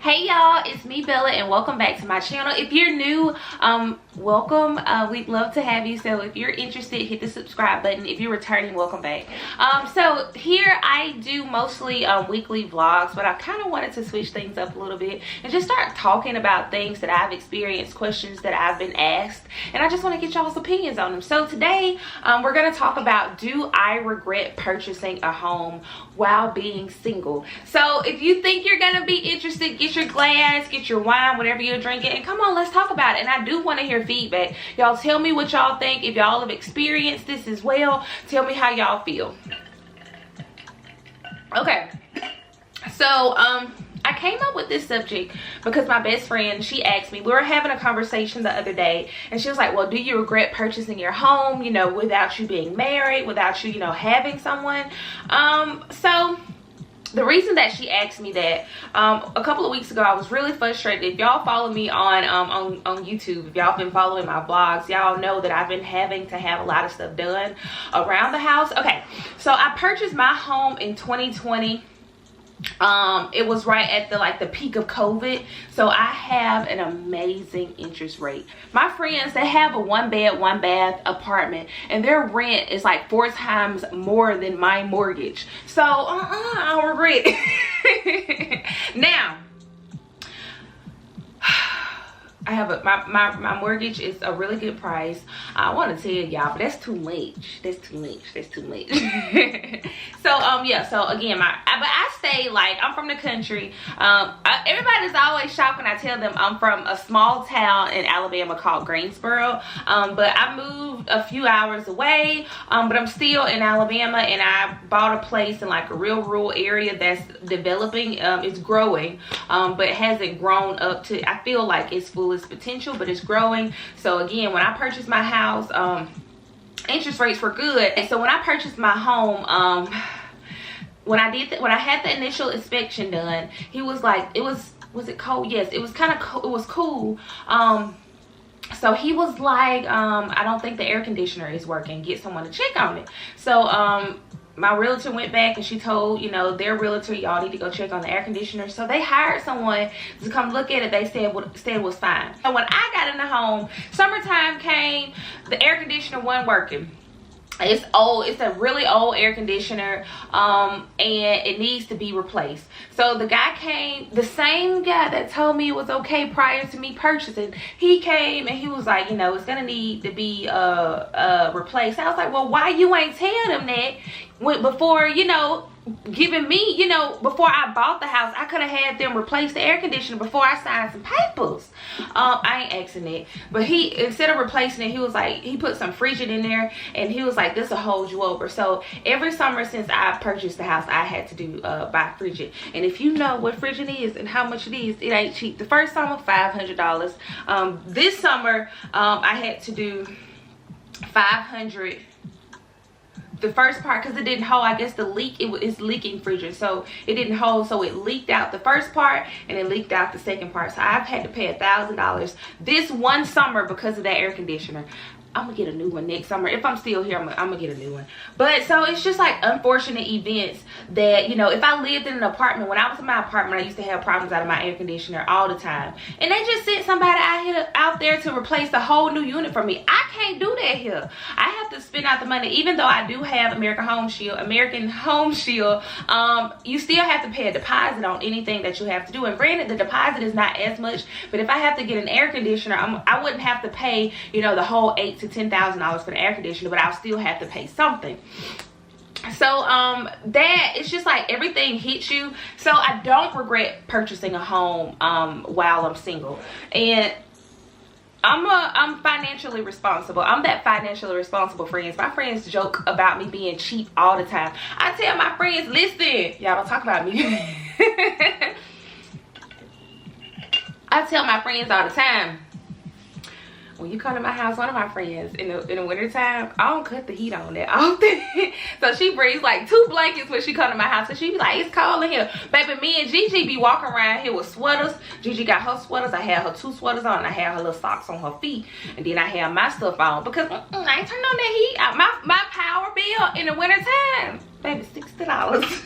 Hey y'all, it's me Bella and welcome back to my channel. If you're new, welcome. We'd love to have you. So if you're interested, hit the subscribe button. If you're returning, welcome back. So here I do mostly weekly vlogs, but I kind of wanted to switch things up a little bit and just start talking about things that I've experienced, questions that I've been asked, and I just want to get y'all's opinions on them. So today we're going to talk about, do I regret purchasing a home while being single? So if you think you're going to be interested, get your glass, get your wine, whatever you're drinking, and come on, let's talk about it. And I do want to hear feedback. Y'all tell me what y'all think. If y'all have experienced this as well, tell me how y'all feel. Okay, so I came up with this subject because my best friend, she asked me, we were having a conversation the other day, and she was like, well, do you regret purchasing your home, you know, without you being married, without you, you know, having someone? So the reason that she asked me that, a couple of weeks ago, I was really frustrated. If y'all follow me on YouTube, if y'all been following my vlogs, y'all know that I've been having to have a lot of stuff done around the house. Okay, so I purchased my home in 2020. It was right at the peak of COVID, so I have an amazing interest rate. My friends, they have a 1-bed 1-bath apartment, and their rent is like 4 times more than my mortgage. So I don't regret it. Now I have my mortgage is a really good price. I want to tell y'all, but that's too much. That's too much. So yeah. So again, but I stay, like, I'm from the country. Everybody's always shocked when I tell them I'm from a small town in Alabama called Greensboro. But I moved a few hours away. But I'm still in Alabama, and I bought a place in like a real rural area that's developing. It's growing, but it hasn't grown up to, I feel like it's full of potential, but it's growing. So again, when I purchased my house, interest rates were good. And so when I purchased my home, when I had the initial inspection done, he was like, was it cold? Yes, it was kind of cool. It was cool. So he was like, I don't think the air conditioner is working, get someone to check on it. So my realtor went back and she told, you know, their realtor, y'all need to go check on the air conditioner. So they hired someone to come look at it. They said it was fine. And when I got in the home, summertime came, the air conditioner wasn't working. It's old. It's a really old air conditioner, and it needs to be replaced. So the guy came, the same guy that told me it was okay prior to me purchasing, he came and he was like, you know, it's gonna need to be replaced. I was like, well, why you ain't tell them that before, you know, giving me, you know, before I bought the house? I could have had them replace the air conditioner before I signed some papers. I ain't asking it, but he, instead of replacing it, he was like, he put some Frigid in there, and he was like, this will hold you over. So every summer since I purchased the house, I had to do buy Frigid. And if you know what Frigid is and how much it is, it ain't cheap. The first summer, $500. This summer, I had to do $500. The first part, because it didn't hold, I guess the leak, it's leaking Frigid, so it didn't hold, so it leaked out the first part and it leaked out the second part. So I've had to pay $1,000 this one summer because of that air conditioner. I'm gonna get a new one next summer. If I'm still here, I'm gonna get a new one. But so it's just like unfortunate events that, you know, if I lived in an apartment, when I was in my apartment, I used to have problems out of my air conditioner all the time. And they just sent somebody out there to replace the whole new unit for me. I can't do that here. I have to spend out the money. Even though I do have American Home Shield, you still have to pay a deposit on anything that you have to do. And granted, the deposit is not as much, but if I have to get an air conditioner, I wouldn't have to pay, you know, the whole $8,000 to $10,000 for the air conditioner, but I'll still have to pay something. So that, it's just like everything hits you. So I don't regret purchasing a home while I'm single, and I'm financially responsible. I'm that financially responsible friends. My friends joke about me being cheap all the time. I tell my friends, listen, y'all don't talk about me. I tell my friends all the time, when you come to my house, one of my friends, in the winter time, I don't cut the heat on that often. So she brings like 2 blankets when she come to my house, and she be like, it's cold in here. Baby, me and Gigi be walking around here with sweaters. Gigi got her sweaters. I have her 2 sweaters on, and I have her little socks on her feet. And then I have my stuff on, because I ain't turning on that heat. My power bill in the winter time, baby, $60.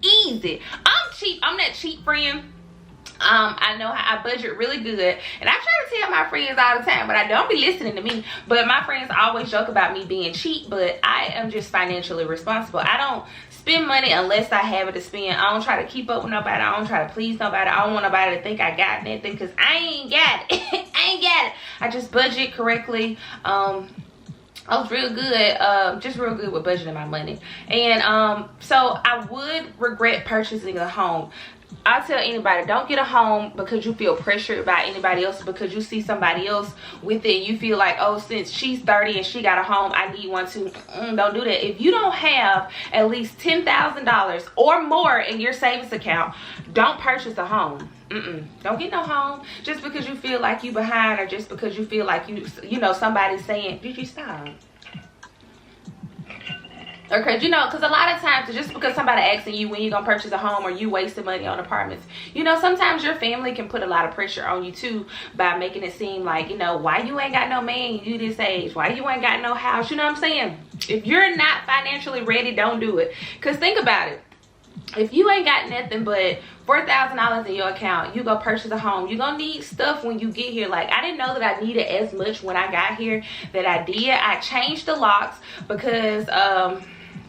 Easy. I'm cheap. I'm that cheap friend. I know how I budget really good, and I try to tell my friends all the time, but I don't be listening to me. But my friends always joke about me being cheap, but I am just financially responsible. I don't spend money unless I have it to spend. I don't try to keep up with nobody. I don't try to please nobody. I don't want nobody to think I got nothing, because I ain't got it. I ain't got it. I just budget correctly. I was real good, just real good with budgeting my money. And so I would regret purchasing a home. I'll tell anybody, don't get a home because you feel pressured by anybody else, because you see somebody else with it. You feel like, oh, since she's 30 and she got a home, I need one too. Don't do that. If you don't have at least $10,000 or more in your savings account, don't purchase a home. Don't get no home just because you feel like you behind, or just because you feel like you know, somebody's saying, did you stop? Okay, you know, because a lot of times, just because somebody asking you when you're gonna purchase a home, or you wasting money on apartments, you know, sometimes your family can put a lot of pressure on you too, by making it seem like, you know, why you ain't got no man, you this age, why you ain't got no house, you know what I'm saying? If you're not financially ready, don't do it. Because think about it, if you ain't got nothing but $4,000 in your account, you go purchase a home, you're gonna need stuff when you get here. Like, I didn't know that I needed as much when I got here that I did. I changed the locks because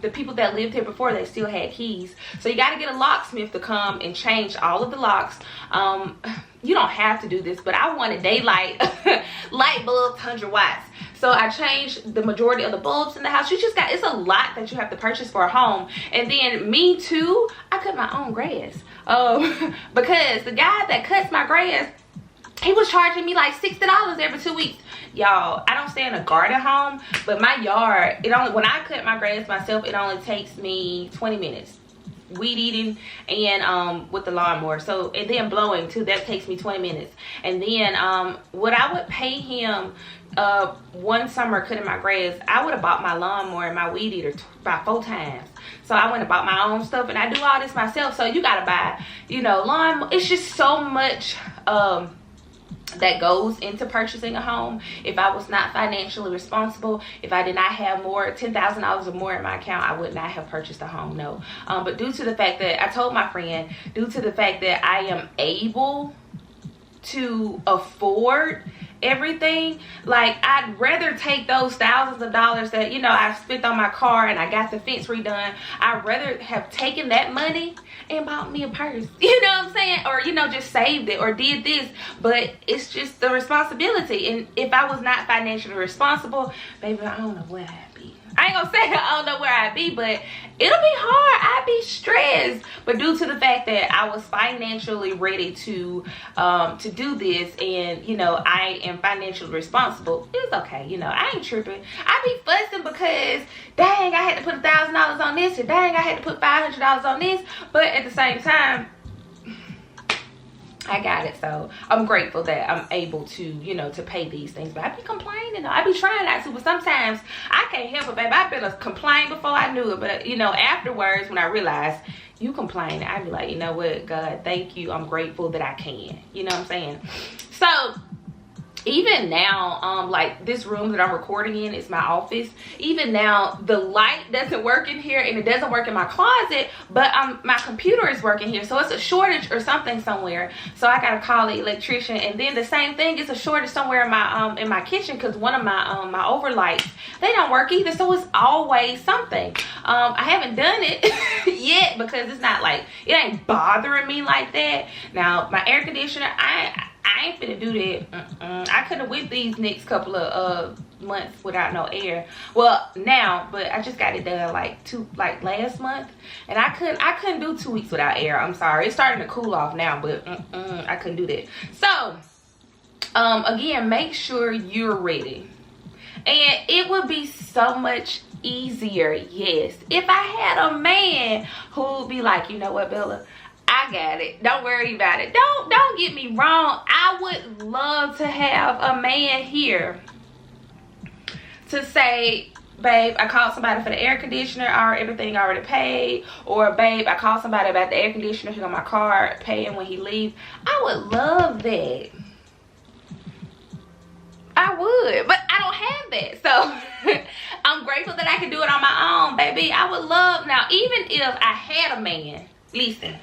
the people that lived here before, they still had keys. So you got to get a locksmith to come and change all of the locks. You don't have to do this, but I wanted daylight light bulbs, 100 watts. So I changed the majority of the bulbs in the house. You just got, it's a lot that you have to purchase for a home. And then me too, I cut my own grass. Because the guy that cuts my grass, he was charging me like $60 every 2 weeks. Y'all, I don't stay in a garden home, but my yard, when I cut my grass myself, it only takes me 20 minutes. Weed eating and with the lawnmower, so, and then blowing too, that takes me 20 minutes. And then what I would pay him one summer cutting my grass, I would have bought my lawnmower and my weed eater about 4 times. So I went and bought my own stuff, and I do all this myself. So you gotta buy, you know, lawn. It's just so much that goes into purchasing a home. If I was not financially responsible, if I did not have more $10,000 or more in my account, I would not have purchased a home. No. But due to the fact that, I told my friend, due to the fact that I am able to afford everything, like, I'd rather take those thousands of dollars that, you know, I spent on my car and I got the fence redone. I'd rather have taken that money and bought me a purse, you know what I'm saying, or, you know, just saved it or did this. But it's just the responsibility, and if I was not financially responsible, baby, I don't know where I'd be. I ain't gonna say I don't know where I'd be, but it'll be hard. I'd be stressed. But due to the fact that I was financially ready to do this, and, you know, I am financially responsible, it's okay. You know, I ain't tripping. I be fussing because, dang, I had to put $1,000 on this, or dang, I had to put $500 on this. But at the same time, I got it. So I'm grateful that I'm able to, you know, to pay these things. But I be complaining. I be trying not to, but sometimes I can't help it, baby. I better complain before I knew it. But, you know, afterwards, when I realized you complain, I be like, you know what, God, thank you. I'm grateful that I can. You know what I'm saying? So even now, like, this room that I'm recording in is my office. Even now, the light doesn't work in here, and it doesn't work in my closet, but my computer is working here. So it's a shortage or something somewhere. So I gotta call the electrician. And then the same thing, it's a shortage somewhere in my kitchen, because one of my my overlights, they don't work either. So it's always something. I haven't done it yet because it's not like, it ain't bothering me like that. Now my air conditioner, I ain't finna do that. I could have went these next couple of months without no air. Well, now, but I just got it done like last month, and I couldn't do 2 weeks without air. I'm sorry. It's starting to cool off now, but I couldn't do that. So again, make sure you're ready, and it would be so much easier, yes, if I had a man who would be like, you know what, Bella, I got it. Don't worry about it. Don't get me wrong. I would love to have a man here to say, babe, I called somebody for the air conditioner, or everything already paid, or babe, I called somebody about the air conditioner here on my car, paying when he leaves. I would love that. I would, but I don't have that. So I'm grateful that I can do it on my own, baby. I would love, now, even if I had a man, listen,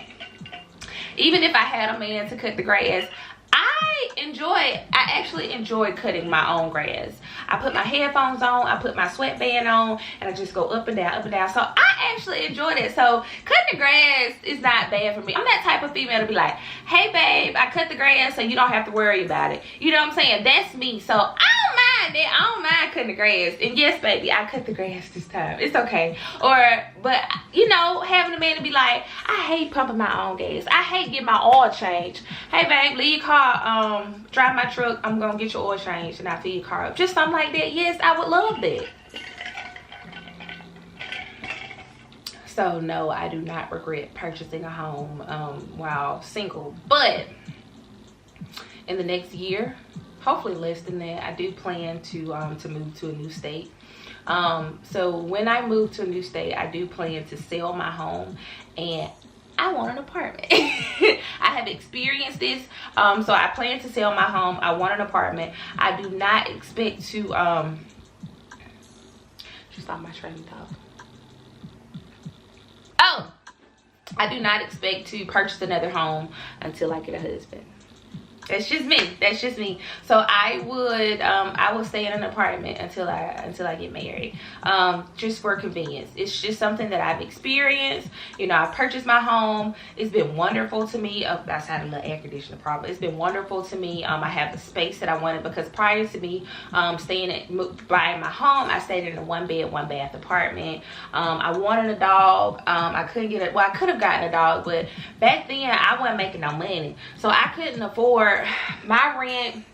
even if I had a man to cut the grass, I actually enjoy cutting my own grass. I put my headphones on, I put my sweatband on, and I just go up and down, up and down. So I actually enjoyed it. So cutting the grass is not bad for me. I'm that type of female to be like, hey babe, I cut the grass so you don't have to worry about it. You know what I'm saying? That's me. So I don't mind that. I don't mind cutting the grass. And yes, baby, I cut the grass this time. It's okay. But you know, having a man to be like, I hate pumping my own gas. I hate getting my oil changed. Hey babe, leave your car, drive my truck, I'm gonna get your oil changed and I fill your car up. Just something like that. Yes, I would love that. So no, I do not regret purchasing a home while single. But in the next year, hopefully less than that, I do plan to move to a new state. So when I move to a new state, I do plan to sell my home, and I want an apartment. I have experienced this, so I plan to sell my home. I want an apartment. I do not expect to just stop my train of thought. Oh, I do not expect to purchase another home until I get a husband. That's just me. That's just me. So I would stay in an apartment until I get married, just for convenience. It's just something that I've experienced. You know, I purchased my home. It's been wonderful to me. That's had a little air conditioner problem. It's been wonderful to me. I have the space that I wanted, because prior to me buying my home, I stayed in a 1-bed, 1-bath apartment. I wanted a dog. I couldn't get it. Well, I could have gotten a dog, but back then I wasn't making no money, so I couldn't afford my rent,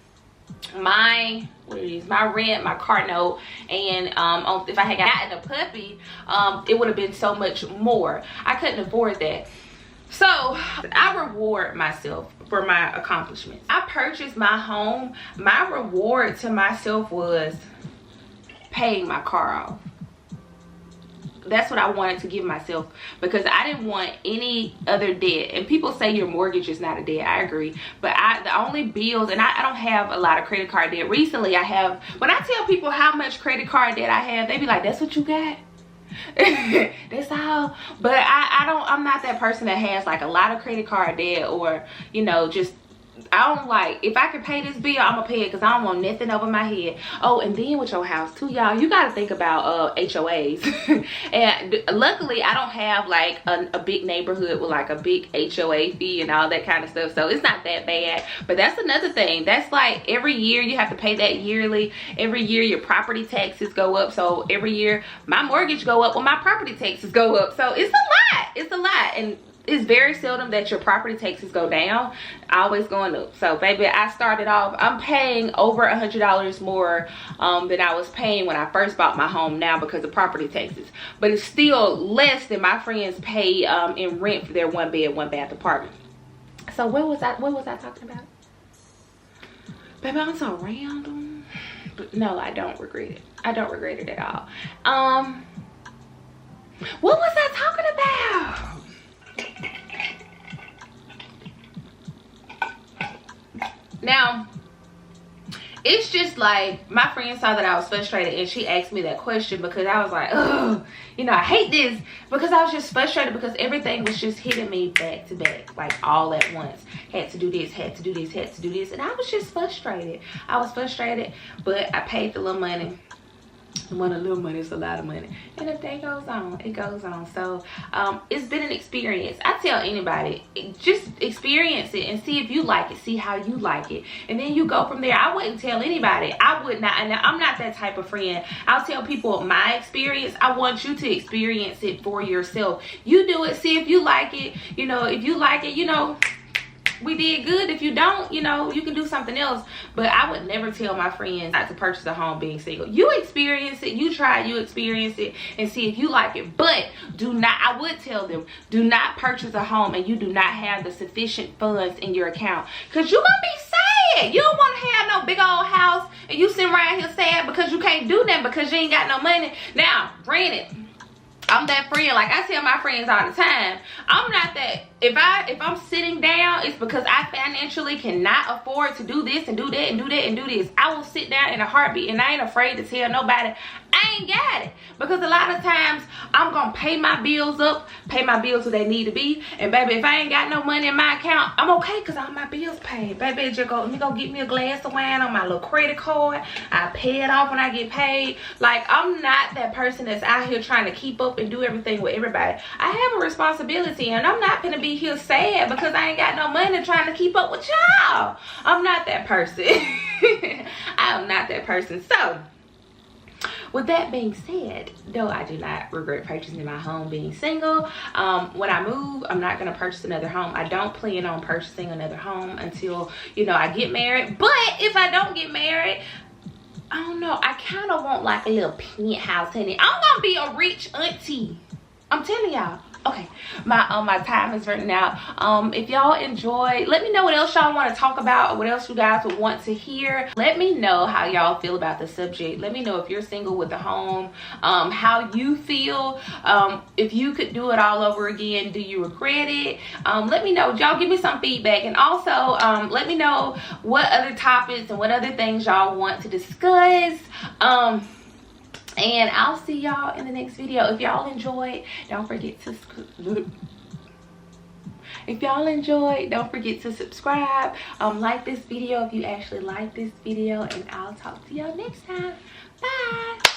my car note, and if I had gotten a puppy, it would have been so much more. I couldn't afford that. So I reward myself for my accomplishments. I purchased my home. My reward to myself was paying my car off. That's what I wanted to give myself, because I didn't want any other debt. And people say your mortgage is not a debt. I agree. But the only bills, and I don't have a lot of credit card debt. Recently I have, when I tell people how much credit card debt I have, they be like, that's what you got? That's all. But I'm not that person that has like a lot of credit card debt, or, you know, just, I don't like, if I can pay this bill, I'm gonna pay it, because I don't want nothing over my head. Oh, and then with your house too, y'all, you got to think about HOAs. And luckily I don't have like a big neighborhood with like a big HOA fee and all that kind of stuff, so it's not that bad. But that's another thing. That's like every year you have to pay that yearly. Every year your property taxes go up, so every year my mortgage go up when my property taxes go up. So it's a lot. It's a lot. And it's very seldom that your property taxes go down, always going up. So baby, I started off, I'm paying over $100 more than I was paying when I first bought my home now, because of property taxes. But it's still less than my friends pay in rent for their 1-bed, 1-bath apartment. So what was I talking about? Baby, I'm so random. But no, I don't regret it. I don't regret it at all. What was I talking about? Now, it's just like, my friend saw that I was frustrated, and she asked me that question, because I was like, oh, you know, I hate this, because I was just frustrated, because everything was just hitting me back to back, like all at once. Had to do this, had to do this, had to do this, and I was just frustrated. I was frustrated, but I paid the little money. When a little money is a lot of money, and if that goes on, it goes on. So it's been an experience. I tell anybody, just experience it and see if you like it, see how you like it, and then you go from there. I wouldn't tell anybody. I would not, and I'm not that type of friend. I'll tell people my experience. I want you to experience it for yourself. You do it, see if you like it. You know, if you like it, you know, we did good. If you don't, you know, you can do something else. But I would never tell my friends not to purchase a home being single. You experience it, you try, you experience it, and see if you like it. But do not, I would tell them, do not purchase a home and you do not have the sufficient funds in your account, because you're gonna be sad. You don't want to have no big old house and you sitting around here sad because you can't do nothing because you ain't got no money. Now, granted, I'm that friend, like I tell my friends all the time, I'm not that, if I'm sitting down, it's because I financially cannot afford to do this and do that and do that and do this. I will sit down in a heartbeat, and I ain't afraid to tell nobody I ain't got it. Because a lot of times I'm gonna pay my bills up, pay my bills where they need to be, and baby, if I ain't got no money in my account, I'm okay because all my bills paid. Baby, just go, let me go get me a glass of wine on my little credit card. I pay it off when I get paid. Like, I'm not that person that's out here trying to keep up and do everything with everybody. I have a responsibility, and I'm not gonna be here sad because I ain't got no money trying to keep up with y'all. I'm not that person. I am not that person. So with that being said, though, I do not regret purchasing my home being single. When I move, I'm not going to purchase another home. I don't plan on purchasing another home until, you know, I get married. But if I don't get married, I don't know. I kind of want like a little penthouse in it. I'm going to be a rich auntie. I'm telling y'all. Okay, my time is running out. If y'all enjoy, let me know what else y'all want to talk about or what else you guys would want to hear. Let me know how y'all feel about the subject. Let me know if you're single with a home, how you feel. If you could do it all over again, do you regret it? Let me know. Y'all give me some feedback, and also let me know what other topics and what other things y'all want to discuss. And I'll see y'all in the next video. If y'all enjoyed, don't forget to subscribe. Like this video if you actually like this video, and I'll talk to y'all next time. Bye.